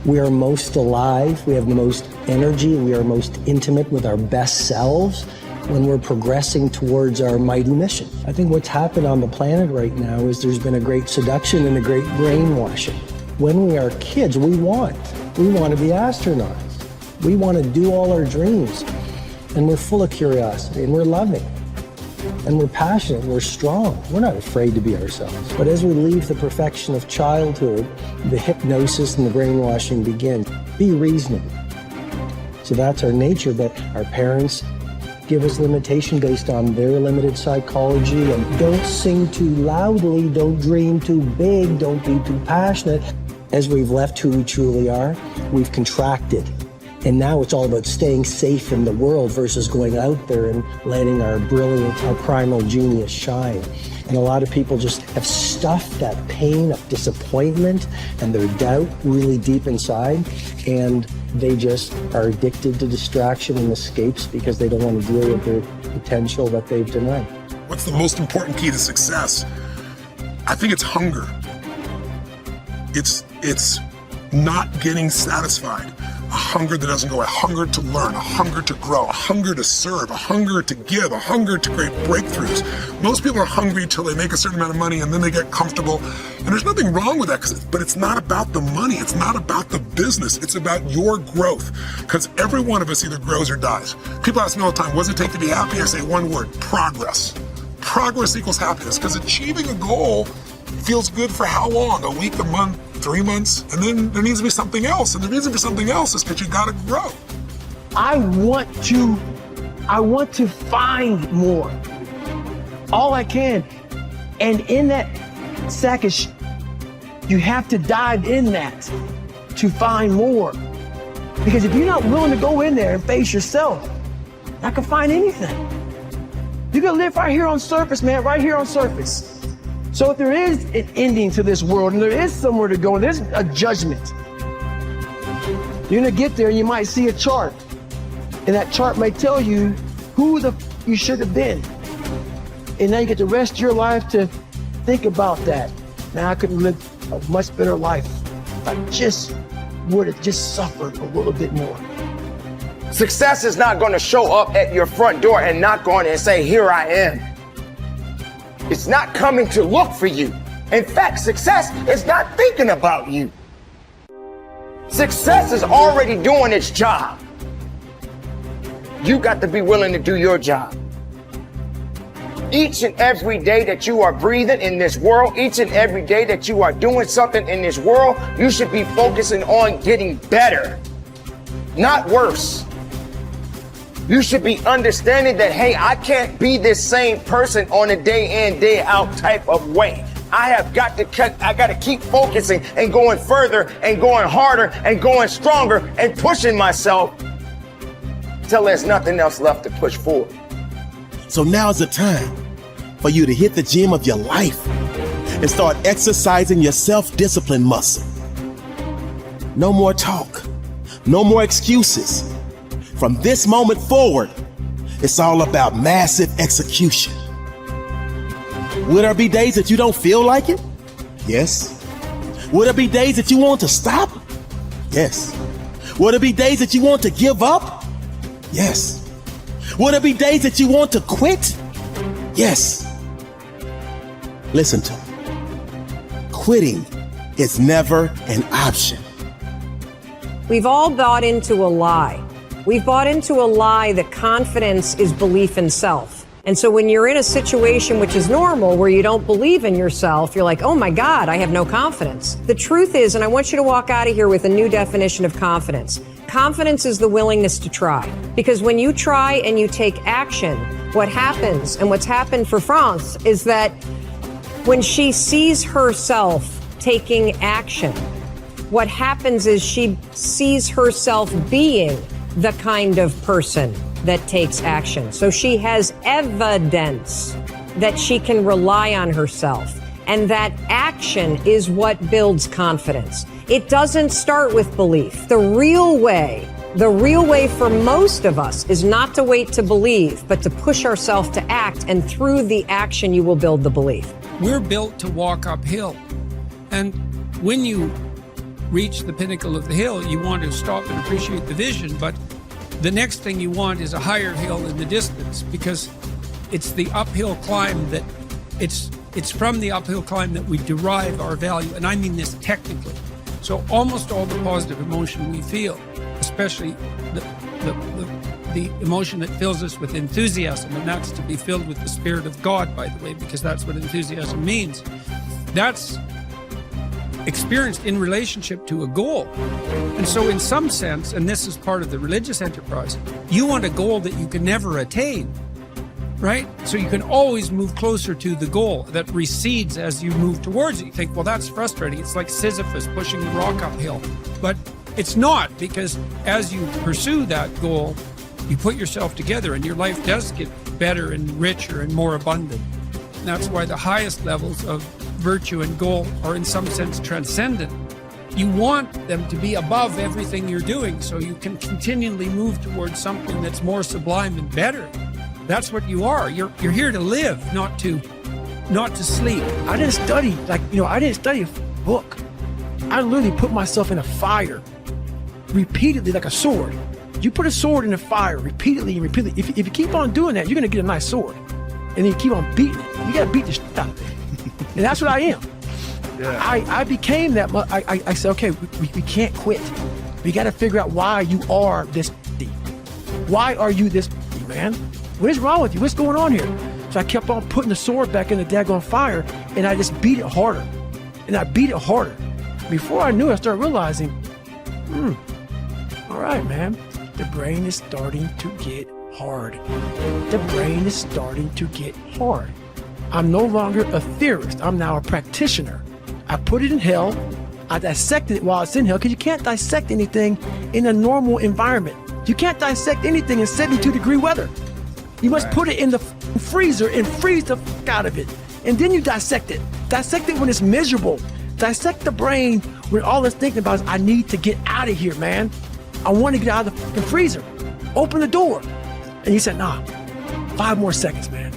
We are most alive, we have the most energy, we are most intimate with our best selves when we're progressing towards our mighty mission. I think what's happened on the planet right now is there's been a great seduction and a great brainwashing. When we are kids, we want to be astronauts. We want to do all our dreams. And we're full of curiosity, and we're loving, and we're passionate, and we're strong. We're not afraid to be ourselves. But as we leave the perfection of childhood, the hypnosis and the brainwashing begin. Be reasonable. So that's our nature, but our parents give us limitation based on their limited psychology. And don't sing too loudly, don't dream too big, don't be too passionate. As we've left who we truly are, we've contracted. And now it's all about staying safe in the world versus going out there and letting our brilliant, our primal genius shine. And a lot of people just have stuffed that pain of disappointment and their doubt really deep inside, and they just are addicted to distraction and escapes because they don't want to deal with their potential that they've denied. What's the most important key to success? I think it's hunger. It's not getting satisfied. A hunger that doesn't go, a hunger to learn, a hunger to grow, a hunger to serve, a hunger to give, a hunger to create breakthroughs. Most people are hungry till they make a certain amount of money and then they get comfortable. And there's nothing wrong with that, but it's not about the money. It's not about the business. It's about your growth. Because every one of us either grows or dies. People ask me all the time, what does it take to be happy? I say one word, progress. Progress equals happiness, because achieving a goal feels good for how long? A week, a month, 3 months? And then there needs to be something else. And the reason for something else is because you gotta grow. I want to find more. All I can. And in that sack of you have to dive in that to find more. Because if you're not willing to go in there and face yourself, I can find anything. You can live right here on surface, man, right here on surface. So if there is an ending to this world and there is somewhere to go and there's a judgment, you're gonna get there and you might see a chart. And that chart may tell you who you should have been. And now you get the rest of your life to think about that. Now I could live a much better life if I just would have just suffered a little bit more. Success is not going to show up at your front door and knock on it and say, here I am. It's not coming to look for you. In fact, success is not thinking about you. Success is already doing its job. You got to be willing to do your job. Each and every day that you are breathing in this world, each and every day that you are doing something in this world, you should be focusing on getting better, not worse. You should be understanding that, hey, I can't be this same person on a day in, day out type of way. I got to keep focusing and going further and going harder and going stronger and pushing myself till there's nothing else left to push forward. So now's the time for you to hit the gym of your life and start exercising your self-discipline muscle. No more talk, no more excuses. From this moment forward, it's all about massive execution. Will there be days that you don't feel like it? Yes. Will there be days that you want to stop? Yes. Will there be days that you want to give up? Yes. Will there be days that you want to quit? Yes. Listen to me. Quitting is never an option. We've all bought into a lie. We've bought into a lie that confidence is belief in self. And so when you're in a situation which is normal, where you don't believe in yourself, you're like, oh my God, I have no confidence. The truth is, and I want you to walk out of here with a new definition of confidence. Confidence is the willingness to try. Because when you try and you take action, what happens, and what's happened for France, is that when she sees herself taking action, what happens is she sees herself being the kind of person that takes action. So she has evidence that she can rely on herself. And that action is what builds confidence. It doesn't start with belief. The real way for most of us is not to wait to believe, but to push ourselves to act. And through the action, you will build the belief. We're built to walk uphill. And when you reach the pinnacle of the hill, you want to stop and appreciate the vision, but the next thing you want is a higher hill in the distance, because it's the uphill climb that it's from the uphill climb that we derive our value, and I mean this technically. So almost all the positive emotion we feel, especially the emotion that fills us with enthusiasm, and that's to be filled with the Spirit of God, by the way, because that's what enthusiasm means. That's experienced in relationship to a goal. And so in some sense, and this is part of the religious enterprise, you want a goal that you can never attain, right? So you can always move closer to the goal that recedes as you move towards it. You think, well, that's frustrating. It's like Sisyphus pushing the rock uphill. But it's not, because as you pursue that goal, you put yourself together and your life does get better and richer and more abundant. And that's why the highest levels of virtue and goal are in some sense transcendent. You want them to be above everything you're doing so you can continually move towards something that's more sublime and better. That's what you are. You're here to live, not to sleep. I didn't study, I didn't study a book. I literally put myself in a fire repeatedly, like a sword. You put a sword in a fire repeatedly and repeatedly. If you keep on doing that, you're going to get a nice sword. And then you keep on beating it. You got to beat the shit out of it. And that's what I am. Yeah. I became that. I said, okay, we can't quit. We got to figure out why you are this. Why are you this, man? What is wrong with you? What's going on here? So I kept on putting the sword back in the daggone fire, and I just beat it harder. And I beat it harder. Before I knew it, I started realizing, all right, man, the brain is starting to get hard. The brain is starting to get hard. I'm no longer a theorist. I'm now a practitioner. I put it in hell. I dissected it while it's in hell, because you can't dissect anything in a normal environment. You can't dissect anything in 72-degree weather. You must put it in the freezer and freeze the fuck out of it. And then you dissect it. Dissect it when it's miserable. Dissect the brain when all it's thinking about is, I need to get out of here, man. I want to get out of the fucking freezer. Open the door. And he said, nah, 5 more seconds, man.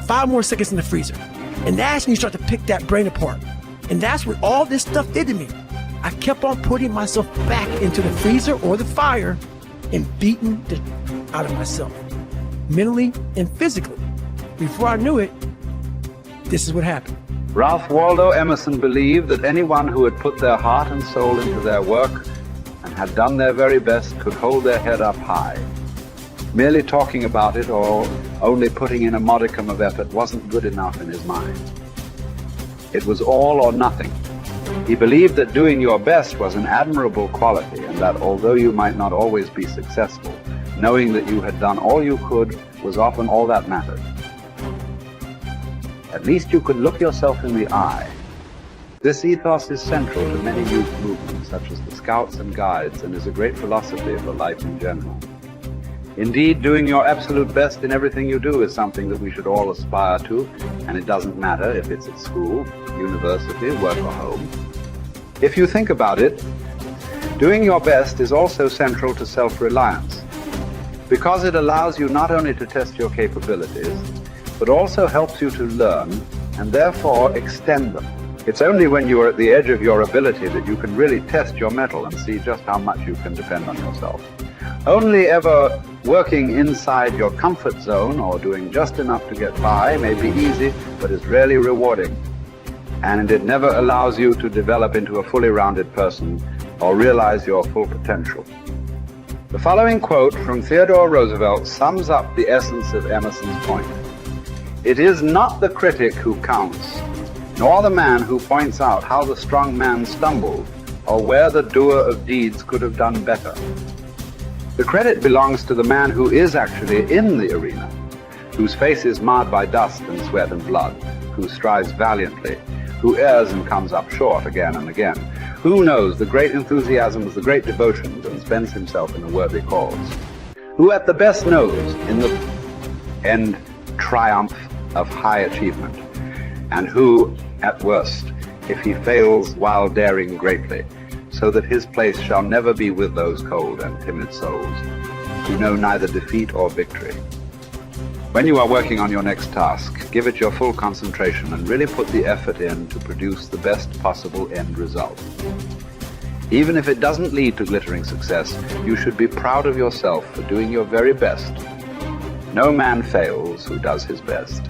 5 more seconds in the freezer. And that's when you start to pick that brain apart. And that's what all this stuff did to me. I kept on putting myself back into the freezer or the fire and beating the out of myself, mentally and physically. Before I knew it, this is what happened. Ralph Waldo Emerson believed that anyone who had put their heart and soul into their work and had done their very best could hold their head up high. Merely talking about it or only putting in a modicum of effort wasn't good enough in his mind. It was all or nothing. He believed that doing your best was an admirable quality, and that although you might not always be successful, knowing that you had done all you could was often all that mattered. At least you could look yourself in the eye. This ethos is central to many youth movements, such as the Scouts and Guides, and is a great philosophy for life in general. Indeed, doing your absolute best in everything you do is something that we should all aspire to, and it doesn't matter if it's at school, university, work, or home. If you think about it, doing your best is also central to self-reliance, because it allows you not only to test your capabilities, but also helps you to learn and therefore extend them. It's only when you are at the edge of your ability that you can really test your mettle and see just how much you can depend on yourself. Only ever working inside your comfort zone or doing just enough to get by may be easy, but is rarely rewarding. And it never allows you to develop into a fully rounded person or realize your full potential. The following quote from Theodore Roosevelt sums up the essence of Emerson's point. It is not the critic who counts, nor the man who points out how the strong man stumbled, or where the doer of deeds could have done better. The credit belongs to the man who is actually in the arena, whose face is marred by dust and sweat and blood, who strives valiantly, who errs and comes up short again and again, who knows the great enthusiasms, the great devotions, and spends himself in a worthy cause, who at the best knows in the end triumph of high achievement, and who, at worst, if he fails while daring greatly, so that his place shall never be with those cold and timid souls who know neither defeat or victory. When you are working on your next task, give it your full concentration and really put the effort in to produce the best possible end result. Even if it doesn't lead to glittering success, you should be proud of yourself for doing your very best. No man fails who does his best.